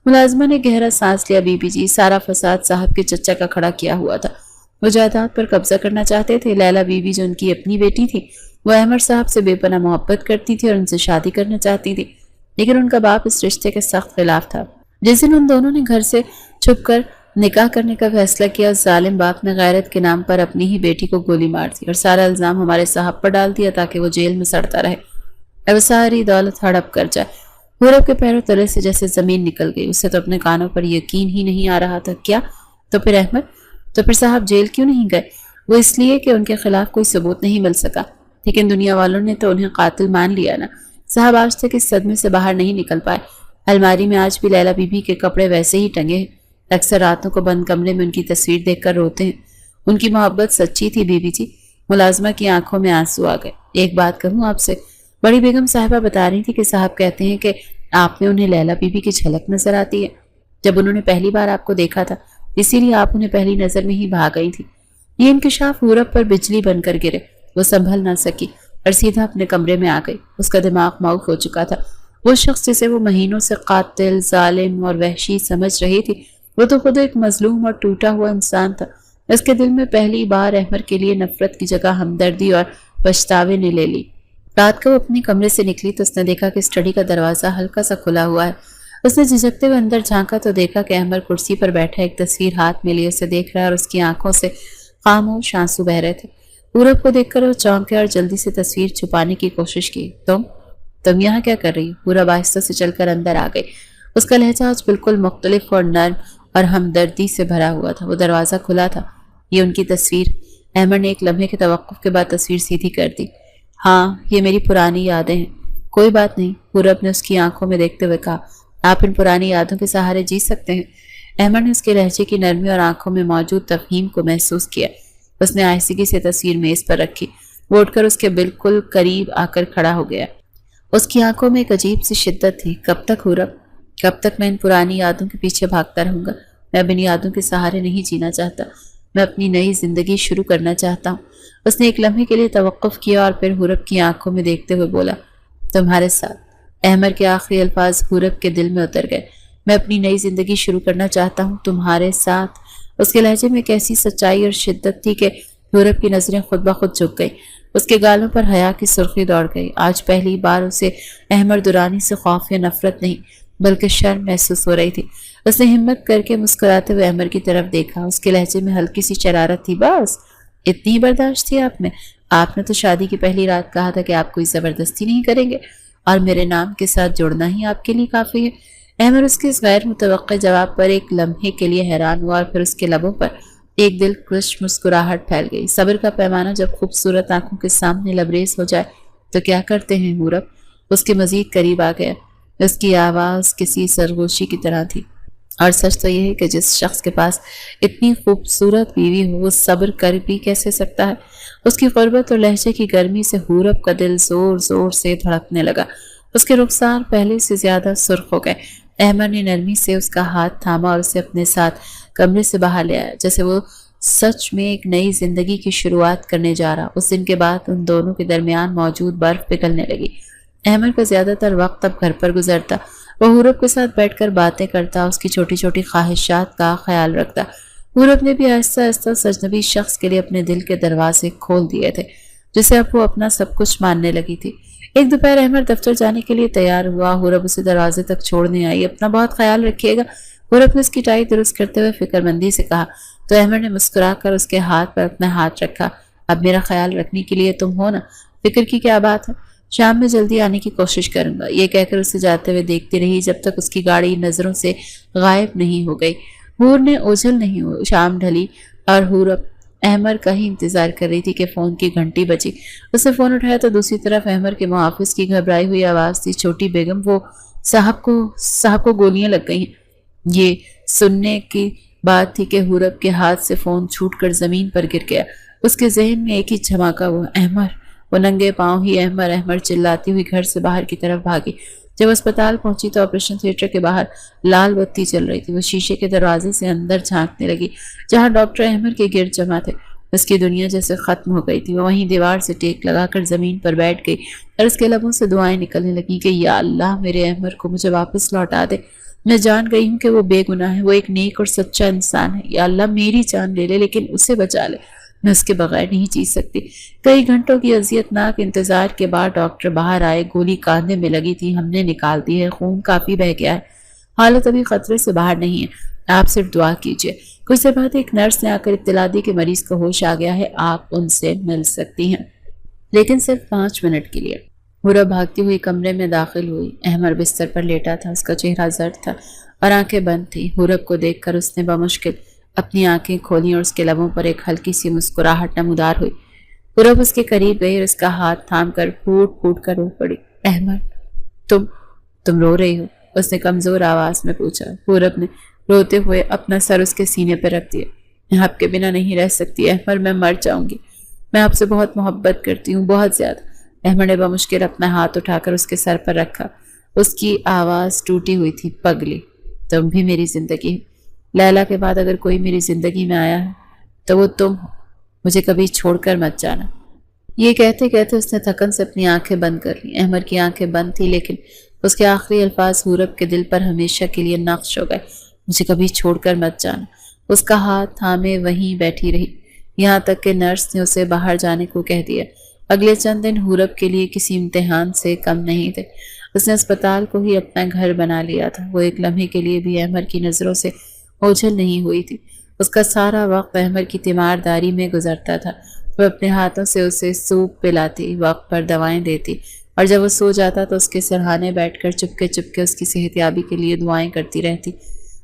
ملازمہ نے گہرا سانس لیا۔ بی بی جی، سارا فساد صاحب کے چچا کا کھڑا کیا ہوا تھا۔ وہ جائیداد پر قبضہ کرنا چاہتے تھے۔ لیلا بی بی جو ان کی اپنی بیٹی تھی، وہ احمد صاحب سے بے پناہ محبت کرتی تھی اور ان سے شادی کرنا چاہتی تھی، لیکن ان کا باپ اس رشتے کے سخت خلاف تھا۔ جس دن ان دونوں نے گھر سے چھپ کر نکاح کرنے کا فیصلہ کیا، اس ظالم باپ نے غیرت کے نام پر اپنی ہی بیٹی کو گولی مار دی اور سارا الزام ہمارے صاحب پر ڈال دیا تاکہ وہ جیل میں سڑتا رہے اور ساری دولت ہڑپ کر جائے۔ حورب کے پیروں تلے سے جیسے زمین نکل گئی۔ اسے تو اپنے کانوں پر یقین ہی نہیں آ رہا تھا۔ کیا؟ تو پھر احمد، تو پھر صاحب جیل کیوں نہیں گئے؟ وہ اس لیے کہ ان کے خلاف کوئی ثبوت نہیں مل سکا، لیکن دنیا والوں نے تو انہیں قاتل مان لیا نا۔ صاحب آج تک اس صدمے سے باہر نہیں نکل پائے۔ الماری میں آج بھی لیلا بی بی کے کپڑے ویسے ہی ٹنگے ہیں۔ اکثر راتوں کو بند کمرے میں ان کی تصویر دیکھ کر روتے ہیں۔ ان کی محبت سچی تھی بی بی جی۔ ملازمہ کی آنکھوں میں آنسو آ گئے۔ ایک بات کہوں آپ سے، بڑی بیگم صاحبہ بتا رہی تھی کہ صاحب کہتے ہیں کہ آپ میں انہیں لیلا بی بی کی جھلک نظر آتی ہے۔ جب انہوں نے پہلی بار آپ کو دیکھا تھا، اسی لیے آپ انہیں پہلی نظر میں ہی بھا گئی تھی۔ یہ انکشاف حورب پر بجلی بن کر گرے۔ وہ سنبھل نہ سکی اور سیدھا اپنے کمرے میں آ گئی۔ اس کا دماغ معاف ہو چکا تھا۔ وہ شخص جسے وہ مہینوں سے قاتل، ظالم اور وحشی سمجھ رہی تھی، وہ تو خود ایک مظلوم اور ٹوٹا ہوا انسان تھا۔ اس کے دل میں پہلی بار احمر کے لیے نفرت کی جگہ ہمدردی اور پچھتاوے نے لے لی۔ رات کو وہ اپنے کمرے سے نکلی تو اس نے دیکھا کہ اسٹڈی کا دروازہ ہلکا سا کھلا ہوا ہے۔ اس نے جھجکتے ہوئے اندر جھانکا تو دیکھا کہ احمر کرسی پر بیٹھا ایک تصویر ہاتھ میں لیے اسے دیکھ رہا ہے اور اس کی آنکھوں سے خاموش آنسو بہ رہے تھے۔ پورب کو دیکھ کر وہ چونک گیا اور جلدی سے تصویر چھپانے کی کوشش کی۔ تم یہاں کیا کر رہی ہو؟ پورب آہستہ سے چل کر اندر آ گئی۔ اس کا لہجہ آج بالکل مختلف اور نرم اور ہمدردی سے بھرا ہوا تھا۔ وہ دروازہ کھلا تھا۔ یہ ان کی تصویر؟ احمد نے ایک لمحے کے توقف کے بعد تصویر سیدھی کر دی۔ ہاں، یہ میری پرانی یادیں ہیں۔ کوئی بات نہیں، پورب نے اس کی آنکھوں میں دیکھتے ہوئے کہا۔ آپ ان پرانی یادوں کے سہارے جی سکتے ہیں۔ احمد نے اس کے لہجے کی نرمی اور آنکھوں میں موجود تفہیم کو محسوس کیا۔ اس نے آہستگی سے تصویر میز پر رکھی۔ وہ اٹھ کر اس کے بالکل قریب آ کر کھڑا ہو گیا۔ اس کی آنکھوں میں ایک عجیب سی شدت تھی۔ کب تک حورب؟ کب تک میں ان پرانی یادوں کے پیچھے بھاگتا رہوں گا؟ میں اب ان یادوں کے سہارے نہیں جینا چاہتا۔ میں اپنی نئی زندگی شروع کرنا چاہتا ہوں۔ اس نے ایک لمحے کے لیے توقف کیا اور پھر حورب کی آنکھوں میں دیکھتے ہوئے بولا، تمہارے ساتھ۔ احمر کے آخری الفاظ حورب کے دل میں اتر گئے۔ میں اپنی نئی زندگی شروع کرنا چاہتا ہوں تمہارے ساتھ۔ اس کے لہجے میں ایک ایسی سچائی اور شدت تھی کہ حورب کی نظریں خود بخود جھک گئی۔ اس کے گالوں پر حیا کی سرخی دوڑ گئی۔ آج پہلی بار اسے احمر درانی سے خوف یا نفرت نہیں بلکہ شرم محسوس ہو رہی تھی۔ اس نے ہمت کر کے مسکراتے ہوئے احمر کی طرف دیکھا۔ اس کے لہجے میں ہلکی سی شرارت تھی۔ بس اتنی برداشت تھی آپ میں؟ آپ نے تو شادی کی پہلی رات کہا تھا کہ آپ کوئی زبردستی نہیں کریں گے اور میرے نام کے ساتھ جڑنا ہی آپ کے لیے کافی ہے۔ احمر اس کے اس غیر متوقع جواب پر ایک لمحے کے لیے حیران ہوا اور پھر اس کے لبوں پر ایک دلکش مسکراہٹ پھیل گئی۔ صبر کا پیمانہ جب خوبصورت آنکھوں کے سامنے لبریز ہو جائے تو کیا کرتے ہیں حورب؟ اس کے مزید قریب آ گیا۔ اس کی آواز کسی سرگوشی کی طرح تھی۔ اور سچ تو یہ ہے کہ جس شخص کے پاس اتنی خوبصورت بیوی ہو وہ صبر کر بھی کیسے سکتا ہے؟ اس کی قربت اور لہجے کی گرمی سے حورب کا دل زور زور سے دھڑکنے لگا۔ اس کے رخسار پہلے سے زیادہ سرخ ہو گئے۔ احمد نے نرمی سے اس کا ہاتھ تھاما اور اسے اپنے ساتھ کمرے سے باہر لے آیا، جیسے وہ سچ میں ایک نئی زندگی کی شروعات کرنے جا رہا۔ اس دن کے بعد ان دونوں کے درمیان موجود برف پگھلنے لگی۔ احمد کا زیادہ تر وقت اب گھر پر گزرتا۔ وہ حورب کے ساتھ بیٹھ کر باتیں کرتا، اس کی چھوٹی چھوٹی خواہشات کا خیال رکھتا۔ حورب نے بھی آہستہ آہستہ اس اجنبی شخص کے لیے اپنے دل کے دروازے کھول دیے تھے، جسے اب وہ اپنا سب کچھ ماننے لگی تھی۔ ایک دوپہر احمد دفتر جانے کے لیے تیار ہوا۔ حورب اسے دروازے تک چھوڑنے آئی۔ اپنا بہت خیال رکھیے گا، حورب نے اس کی ٹائی درست کرتے ہوئے فکر مندی سے کہا، تو احمد نے مسکرا کر اس کے ہاتھ پر اپنا ہاتھ رکھا۔ اب میرا خیال رکھنے کے لیے تم ہو نا، فکر کی کیا بات ہے؟ شام میں جلدی آنے کی کوشش کروں گا۔ یہ کہہ کر اسے جاتے ہوئے دیکھتی رہی جب تک اس کی گاڑی نظروں سے غائب نہیں ہو گئی۔ حور نے اوجھل نہیں ہو۔ شام ڈھلی اور حورب احمر کا ہی انتظار کر رہی تھی کہ فون کی گھنٹی بجی۔ اس نے فون اٹھایا تو دوسری طرف احمر کے محافظ کی گھبرائی ہوئی آواز تھی، چھوٹی بیگم، وہ صاحب کو گولیاں لگ گئی ہیں۔ یہ سننے کی بات تھی کہ حورب کے ہاتھ سے فون چھوٹ کر زمین پر گر گیا۔ اس کے ذہن میں ایک ہی دھماکہ ہوا، احمر! وہ ننگے پاؤں ہی احمر چلاتی ہوئی گھر سے باہر کی طرف بھاگی۔ جب اسپتال پہنچی تو آپریشن تھیٹر کے باہر لال بتی چل رہی تھی۔ وہ شیشے کے دروازے سے اندر جھانکنے لگی جہاں ڈاکٹر احمر کے گرد جمع تھے۔ اس کی دنیا جیسے ختم ہو گئی تھی۔ وہ وہیں دیوار سے ٹیک لگا کر زمین پر بیٹھ گئی اور اس کے لبوں سے دعائیں نکلنے لگیں کہ یا اللہ میرے احمر کو مجھے واپس لوٹا دے۔ میں جان گئی ہوں کہ وہ بے گناہ ہے، وہ ایک نیک اور سچا انسان ہے۔ یا اللہ میری جان لے لے لیکن اسے بچا لے، میں اس کے بغیر نہیں جی سکتی۔ کئی گھنٹوں کی اذیت ناک انتظار کے بعد ڈاکٹر باہر آئے۔ گولی کاندھے میں لگی تھی، ہم نے نکال دی ہے، خون کافی بہہ گیا ہے، حالت ابھی خطرے سے باہر نہیں ہے، آپ صرف دعا کیجیے۔ کچھ دیر بعد ایک نرس نے آ کر اطلاع دی کہ مریض کو ہوش آ گیا ہے، آپ ان سے مل سکتی ہیں، لیکن صرف 5 منٹ کے لیے۔ حورب بھاگتی ہوئی کمرے میں داخل ہوئی۔ احمر بستر پر لیٹا تھا، اس کا چہرہ زرد تھا اور آنکھیں بند تھیں۔ حورب کو دیکھ کر اس نے بمشکل اپنی آنکھیں کھولیں اور اس کے لبوں پر ایک ہلکی سی مسکراہٹ نمودار ہوئی۔ حورب اس کے قریب گئی اور اس کا ہاتھ تھام کر پھوٹ پھوٹ کر رو پڑی۔ احمد، تم رو رہی ہو؟ اس نے کمزور آواز میں پوچھا۔ حورب نے روتے ہوئے اپنا سر اس کے سینے پر رکھ دیا۔ میں آپ کے بنا نہیں رہ سکتی احمد، میں مر جاؤں گی۔ میں آپ سے بہت محبت کرتی ہوں، بہت زیادہ۔ احمد نے بمشکل اپنا ہاتھ اٹھا کر اس کے سر پر رکھا۔ اس کی آواز ٹوٹی ہوئی تھی، پگلی، تم بھی میری زندگی ہو۔ لیلا کے بعد اگر کوئی میری زندگی میں آیا ہے تو وہ تم ہو، مجھے کبھی چھوڑ کر مت جانا۔ یہ کہتے کہتے اس نے تھکن سے اپنی آنکھیں بند کر لی۔ احمد کی آنکھیں بند تھی لیکن اس کے آخری الفاظ حورب کے دل پر ہمیشہ کے لیے نقش ہو گئے۔ مجھے کبھی چھوڑ کر مت جانا۔ اس کا ہاتھ تھامے وہیں بیٹھی رہی یہاں تک کہ نرس نے اسے باہر جانے کو کہہ دیا۔ اگلے چند دن حورب کے لیے کسی امتحان سے کم نہیں تھے۔ اس نے اسپتال کو ہی اپنا گھر بنا لیا تھا۔ وہ ایک لمحے کے لیے بھی احمد کی نظروں سے اوجھل نہیں ہوئی تھی۔ اس کا سارا وقت احمد کی تیمارداری میں گزرتا تھا۔ وہ اپنے ہاتھوں سے اسے سوپ پلاتی، وقت پر دوائیں دیتی، اور جب وہ سو جاتا تو اس کے سرہانے بیٹھ کر چپکے چپکے اس کی صحت یابی کے لیے دعائیں کرتی رہتی۔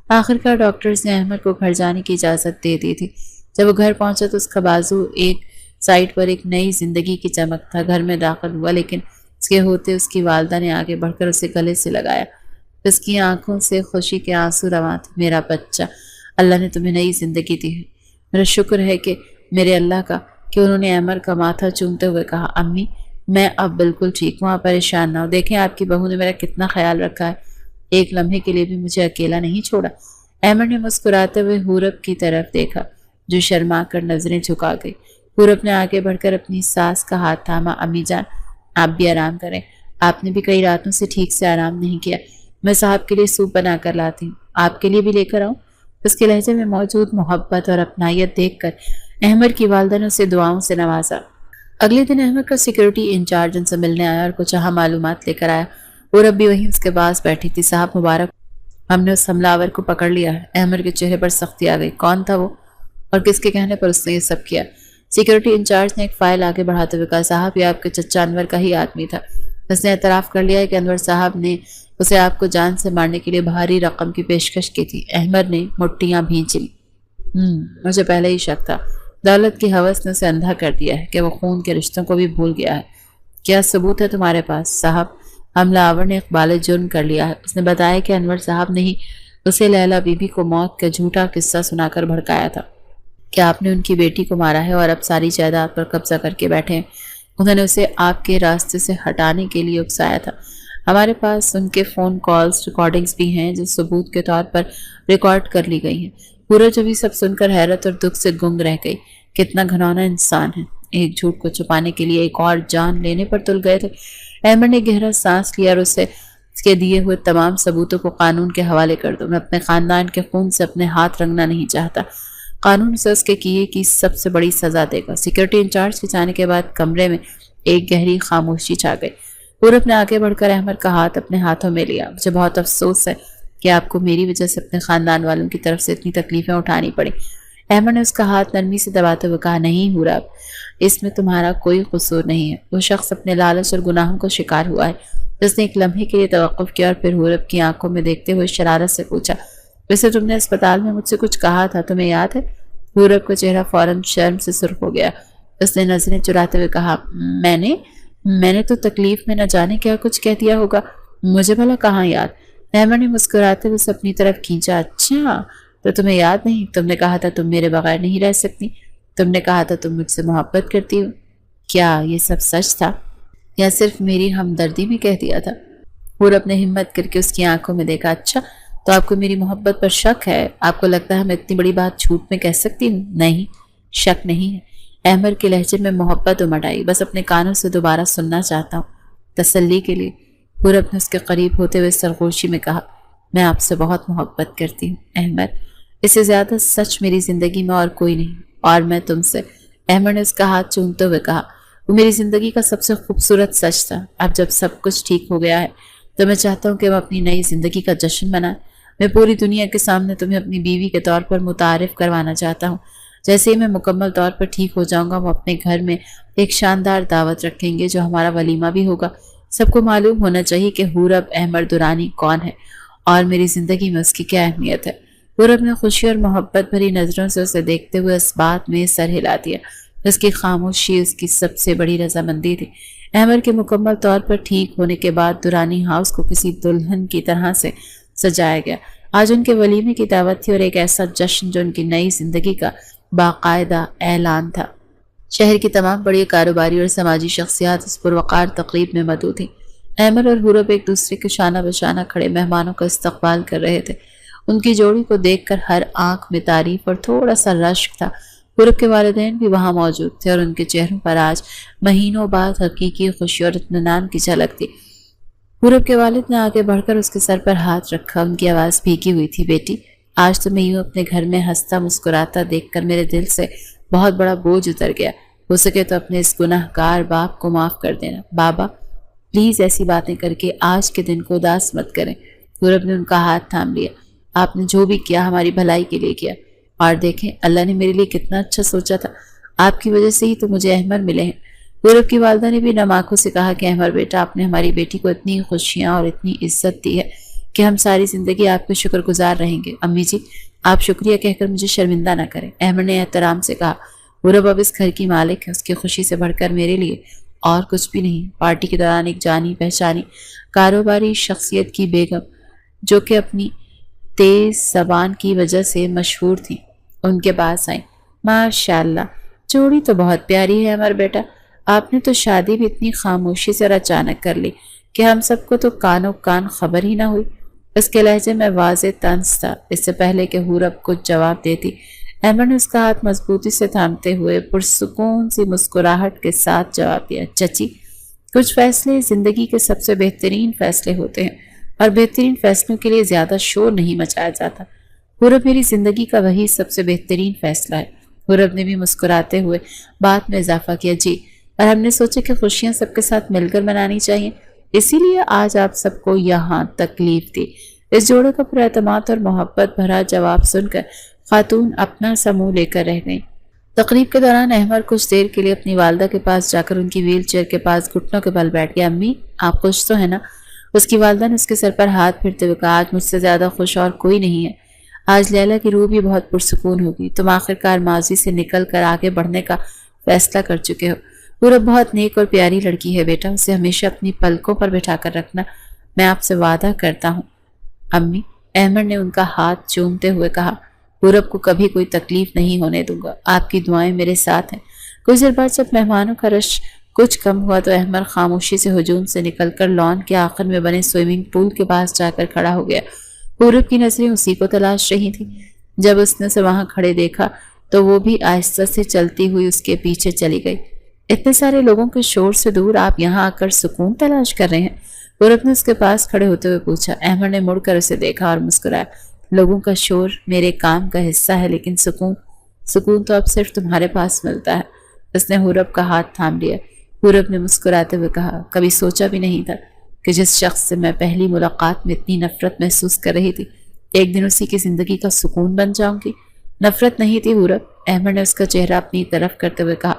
آخرکار ڈاکٹرز نے احمد کو گھر جانے کی اجازت دے دی تھی۔ جب وہ گھر پہنچا تو اس کا بازو ایک سائڈ پر ایک نئی زندگی کی چمک تھا۔ گھر میں داخل ہوا لیکن اس کے ہوتے اس کی والدہ نے آگے بڑھ کر اسے گلے سے لگایا۔ اس کی آنکھوں سے خوشی کے آنسو رواں تھے۔ میرا بچہ، اللہ نے تمہیں نئی زندگی دی ہے۔ میرا شکر ہے کہ میرے اللہ کا کہ انہوں نے احمد کا ماتھا چومتے ہوئے کہا، امی میں اب بالکل ٹھیک ہوں، آپ پریشان نہ ہو۔ دیکھیں آپ کی بہو نے میرا کتنا خیال رکھا ہے، ایک لمحے کے لیے بھی مجھے اکیلا نہیں چھوڑا۔ احمد نے مسکراتے ہوئے حورب کی طرف دیکھا جو شرما کر نظریں جھکا گئی۔ حورب نے آگے بڑھ کر اپنی ساس کا ہاتھ تھاما۔ امی جان آپ بھی آرام کریں، آپ نے بھی کئی راتوں سے ٹھیک سے آرام نہیں کیا۔ میں صاحب کے لیے سوپ بنا کر لاتی ہوں، آپ کے لیے بھی لے کر آؤں؟ اس کے لہجے میں موجود محبت اور اپنائیت دیکھ کر احمد کی والدہ نے اسے دعاؤں سے نوازا۔ اگلے دن احمد کا سیکورٹی انچارج ان سے ملنے آیا اور کچھ اہم معلومات لے کر آیا۔ حورب بھی وہیں اس کے پاس بیٹھی تھی۔ صاحب مبارک، ہم نے اس حملہ آور کو پکڑ لیا ہے۔ احمد کے چہرے پر سختی آ گئی۔ کون تھا وہ اور کس کے کہنے پر اس نے یہ سب کیا؟ سیکورٹی انچارج نے ایک فائل آگے بڑھاتے ہوئے کہا، صاحب یہ آپ کے چچا انور کا ہی آدمی تھا۔ اس نے اعتراف کر لیا ہے کہ انور صاحب نے اسے آپ کو جان سے مارنے کے لیے بھاری رقم کی پیشکش کی تھی۔ احمد نے مٹھیاں بھینچ لی۔ مجھے پہلے ہی شک تھا، دولت کی ہوس نے اسے اندھا کر دیا ہے کہ وہ خون کے رشتوں کو بھی بھول گیا ہے۔ کیا ثبوت ہے تمہارے پاس؟ صاحب حملہ آور نے اقبال جرم کر لیا ہے۔ اس نے بتایا کہ انور صاحب نے ہی اسے لیلا بی بی کو موت کا جھوٹا قصہ سنا کر بھڑکایا تھا کہ آپ نے ان کی بیٹی کو مارا ہے اور اب ساری جائیداد پر قبضہ کر کے بیٹھے ہیں۔ انہوں نے اسے آپ کے راستے سے ہٹانے کے لیے اکسایا تھا۔ ہمارے پاس ان کے فون کالز ریکارڈنگز بھی ہیں جو ثبوت کے طور پر ریکارڈ کر لی گئی ہیں۔ پورا جو بھی سب سن کر حیرت اور دکھ سے گنگ رہ گئی۔ کتنا گھنونا انسان ہے، ایک جھوٹ کو چھپانے کے لیے ایک اور جان لینے پر تل گئے تھے۔ احمد نے گہرا سانس لیا اور اس کے دیے ہوئے تمام ثبوتوں کو قانون کے حوالے کر دو۔ میں اپنے خاندان کے خون سے اپنے ہاتھ رنگنا نہیں چاہتا۔ قانون سے اس کے کیے کی سب سے بڑی سزا دے گا۔ سیکورٹی انچارج کے جانے کے بعد کمرے میں ایک گہری خاموشی چھا گئی۔ حورب نے آگے بڑھ کر احمد کا ہاتھ اپنے ہاتھوں میں لیا۔ مجھے بہت افسوس ہے کہ آپ کو میری وجہ سے اپنے خاندان والوں کی طرف سے اتنی تکلیفیں اٹھانی پڑی۔ احمد نے اس کا ہاتھ نرمی سے دباتے ہوئے کہا، نہیں حورب، اس میں تمہارا کوئی قصور نہیں ہے۔ وہ شخص اپنے لالچ اور گناہوں کو شکار ہوا ہے۔ اس نے ایک لمحے کے لیے توقف کیا اور پھر حورب کی آنکھوں میں دیکھتے ہوئے شرارت سے پوچھا، ویسے تم نے اسپتال میں مجھ سے کچھ کہا تھا، تمہیں یاد ہے؟ حورب کا چہرہ فوراً شرم سے سرخ ہو گیا۔ اس نے نظریں چراتے ہوئے کہا، میں نے تو تکلیف میں نہ جانے کیا کچھ کہہ دیا ہوگا، مجھے بھلا کہاں یاد؟ احمد نے مسکراتے ہوئے اسے اپنی طرف کھینچا۔ اچھا تو تمہیں یاد نہیں؟ تم نے کہا تھا تم میرے بغیر نہیں رہ سکتی، تم نے کہا تھا تم مجھ سے محبت کرتی ہو۔ کیا یہ سب سچ تھا یا صرف میری ہمدردی میں کہہ دیا تھا؟ حورب نے ہمت کر کے اس کی آنکھوں میں دیکھا۔ اچھا تو آپ کو میری محبت پر شک ہے؟ آپ کو لگتا ہے میں اتنی بڑی بات جھوٹ میں کہہ سکتی ہوں؟ نہیں، شک نہیں ہے۔ احمد کے لہجے میں محبت امڑ آئی۔ بس اپنے کانوں سے دوبارہ سننا چاہتا ہوں، تسلی کے لیے۔ حورب نے اس کے قریب ہوتے ہوئے سرگوشی میں کہا، میں آپ سے بہت محبت کرتی ہوں احمد، اس سے زیادہ سچ میری زندگی میں اور کوئی نہیں، اور میں تم سے۔ احمد نے اس کا ہاتھ چومتے ہوئے کہا، وہ میری زندگی کا سب سے خوبصورت سچ تھا۔ اب جب سب کچھ ٹھیک ہو گیا ہے تو میں چاہتا ہوں کہ ہم اپنی نئی زندگی کا جشن منائیں۔ میں پوری دنیا کے سامنے تمہیں اپنی بیوی کے طور پر متعارف کروانا چاہتا ہوں۔ جیسے ہی میں مکمل طور پر ٹھیک ہو جاؤں گا، ہم اپنے گھر میں ایک شاندار دعوت رکھیں گے جو ہمارا ولیمہ بھی ہوگا۔ سب کو معلوم ہونا چاہیے کہ حورب احمد درانی کون ہے اور میری زندگی میں اس کی کیا اہمیت ہے۔ حورب نے خوشی اور محبت بھری نظروں سے اسے دیکھتے ہوئے اس بات میں سر ہلا دیا۔ اس کی خاموشی اس کی سب سے بڑی رضامندی تھی۔ احمد کے مکمل طور پر ٹھیک ہونے کے بعد درانی ہاؤس کو کسی دلہن کی طرح سے سجایا گیا۔ آج ان کے ولیمے کی دعوت تھی اور ایک ایسا جشن جو ان کی نئی زندگی کا باقاعدہ اعلان تھا۔ شہر کی تمام بڑی کاروباری اور سماجی شخصیات اس پروقار تقریب میں مدعو تھیں۔ احمد اور حورب ایک دوسرے کے شانہ بشانہ کھڑے مہمانوں کا استقبال کر رہے تھے۔ ان کی جوڑی کو دیکھ کر ہر آنکھ میں تعریف اور تھوڑا سا رشک تھا۔ پورب کے والدین بھی وہاں موجود تھے اور ان کے چہروں پر آج مہینوں بعد حقیقی خوشی اور اطمینان کی جھلک تھی۔ پورب کے والد نے آگے بڑھ کر اس کے سر پر ہاتھ رکھا۔ ان کی آواز بھیگی ہوئی تھی، بیٹی آج تمہیں یوں اپنے گھر میں ہنستا مسکراتا دیکھ کر میرے دل سے بہت بڑا بوجھ اتر گیا۔ ہو سکے تو اپنے اس گناہ گار باپ کو معاف کر دینا۔ بابا پلیز ایسی باتیں کر کے آج کے دن کو اداس مت کریں۔ پورب نے ان کا ہاتھ تھام لیا۔ آپ نے جو بھی کیا ہماری بھلائی کے لیے کیا، اور دیکھیں اللہ نے میرے لیے کتنا اچھا سوچا تھا۔ آپ کی وجہ سے ہی تو مجھے احمر ملے ہیں۔ پورب کی والدہ نے بھی نم آنکھوں سے کہا کہ احمر بیٹا، آپ نے ہماری بیٹی کو اتنی خوشیاں اور اتنی عزت دی ہے کہ ہم ساری زندگی آپ کے شکر گزار رہیں گے۔ امی جی آپ شکریہ کہہ کر مجھے شرمندہ نہ کریں، احمر نے احترام سے کہا۔ پورب اب اس گھر کی مالک ہے، اس کی خوشی سے بڑھ کر میرے لیے اور کچھ بھی نہیں۔ پارٹی کے دوران ایک جانی پہچانی کاروباری شخصیت کی بیگم، جو کہ اپنی تیز زبان کی وجہ سے مشہور تھی، ان کے پاس آئیں۔ ماشاءاللہ جوڑی تو بہت پیاری ہے احمر بیٹا، آپ نے تو شادی بھی اتنی خاموشی سے اور اچانک کر لی کہ ہم سب کو تو کانوں کان خبر ہی نہ ہوئی۔ اس کے لہجے میں واضح طنز تھا۔ اس سے پہلے کہ حورب کچھ جواب دیتی، احمد نے اس کا ہاتھ مضبوطی سے تھامتے ہوئے پرسکون سی مسکراہٹ کے ساتھ جواب دیا، چچی کچھ فیصلے زندگی کے سب سے بہترین فیصلے ہوتے ہیں اور بہترین فیصلوں کے لیے زیادہ شور نہیں مچایا جاتا۔ حورب میری زندگی کا وہی سب سے بہترین فیصلہ ہے۔ حورب نے بھی مسکراتے ہوئے بات میں اضافہ کیا، جی اور ہم نے سوچا کہ خوشیاں سب کے ساتھ مل کر منانی چاہیے، اسی لیے آج آپ سب کو یہاں تکلیف دی۔ اس جوڑے کا پورا اعتماد اور محبت بھرا جواب سن کر خاتون اپنا سا منہ لے کر رہ گئیں۔ تقریب کے دوران احمد کچھ دیر کے لیے اپنی والدہ کے پاس جا کر ان کی ویل چیئر کے پاس گھٹنوں کے بل بیٹھ گیا۔ امی آپ خوش تو ہیں نا؟ اس کی والدہ نے اس کے سر پر ہاتھ پھرتے ہوئے کہا، آج مجھ سے زیادہ خوش اور کوئی نہیں ہے۔ آج لیلا کی روح بھی بہت پرسکون ہوگی۔ تم آخرکار ماضی سے نکل کر آگے بڑھنے کا فیصلہ کر چکے ہو۔ پورب بہت نیک اور پیاری لڑکی ہے بیٹا، اسے ہمیشہ اپنی پلکوں پر بٹھا کر رکھنا، میں آپ سے وعدہ کرتا ہوں۔ امی احمد نے ان کا ہاتھ چومتے ہوئے کہا، پورب کو کبھی کوئی تکلیف نہیں ہونے دوں گا، آپ کی دعائیں میرے ساتھ ہیں۔ کچھ دیر بعد جب مہمانوں کا رش کچھ کم ہوا تو احمد خاموشی سے ہجوم سے نکل کر لان کے آخر میں بنے سوئمنگ پول کے پاس جا کر کھڑا ہو گیا۔ پورب کی نظریں اسی کو تلاش رہی تھیں۔ جب اس نے اسے وہاں کھڑے دیکھا تو وہ بھی آہستہ سے چلتی ہوئی اس کے پیچھے چلی گئی۔ اتنے سارے لوگوں کے شور سے دور آپ یہاں آ کر سکون تلاش کر رہے ہیں؟ پورب نے اس کے پاس کھڑے ہوتے ہوئے پوچھا۔ احمد نے مڑ کر اسے دیکھا اور مسکرایا، لوگوں کا شور میرے کام کا حصہ ہے، لیکن سکون تو اب صرف تمہارے پاس ملتا ہے۔ اس نے حورب کا ہاتھ تھام لیا۔ حورب نے مسکراتے ہوئے کہا، کبھی سوچا بھی نہیں تھا کہ جس شخص سے میں پہلی ملاقات میں اتنی نفرت محسوس کر رہی تھی، ایک دن اسی کی زندگی کا سکون بن جاؤں گی۔ نفرت نہیں تھی حورب، احمد نے اس کا چہرہ اپنی طرف کرتے ہوئے کہا،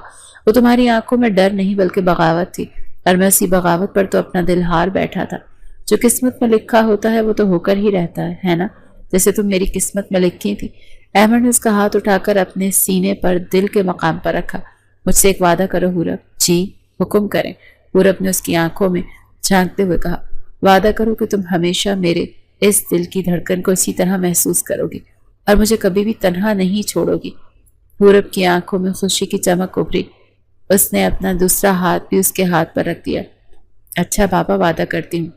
وہ تمہاری آنکھوں میں ڈر نہیں بلکہ بغاوت تھی، اور میں اسی بغاوت پر تو اپنا دل ہار بیٹھا تھا۔ جو قسمت میں لکھا ہوتا ہے وہ تو ہو کر ہی رہتا ہے نا؟ جیسے تم میری قسمت میں لکھی تھی۔ احمد نے اس کا ہاتھ اٹھا کر اپنے سینے پر دل کے مقام پر رکھا۔ مجھ سے ایک وعدہ کرو حورب۔ جی حکم کریں، حورب نے اس کی آنکھوں میں جھانکتے ہوئے کہا، وعدہ کرو کہ تم ہمیشہ میرے اس دل کی دھڑکن کو اسی طرح محسوس کرو گی اور مجھے کبھی بھی تنہا نہیں چھوڑو گی۔ حورب کی آنکھوں میں خوشی کی چمک ابھری۔ اس نے اپنا دوسرا ہاتھ بھی اس کے ہاتھ پر رکھ دیا۔ اچھا بابا، وعدہ کرتی ہوں،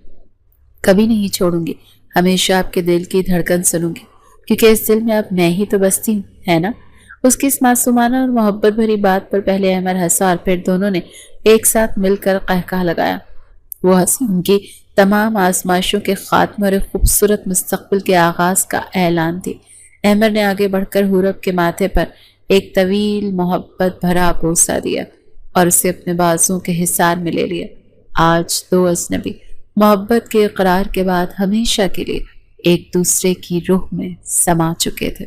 کبھی نہیں چھوڑوں گی، ہمیشہ آپ کے دل کی دھڑکن سنوں گی، کیونکہ اس دل میں اب میں ہی تو بستی ہوں، ہے نا؟ اس کی اس معصومانہ اور محبت بھری بات پر پہلے احمد ہنسا اور پھر دونوں نے ایک ساتھ مل کر قہقہ لگایا۔ وہ ہنسی ان کی تمام آزمائشوں کے خاتمے اور ایک خوبصورت مستقبل کے آغاز کا اعلان تھی۔ احمد نے آگے بڑھ کر حورب کے ماتھے پر ایک طویل محبت بھرا بوسہ دیا اور اسے اپنے بازوں کے حصار میں لے لیا۔ آج دو اجنبی محبت کے اقرار کے بعد ہمیشہ کے لیے ایک دوسرے کی روح میں سما چکے تھے۔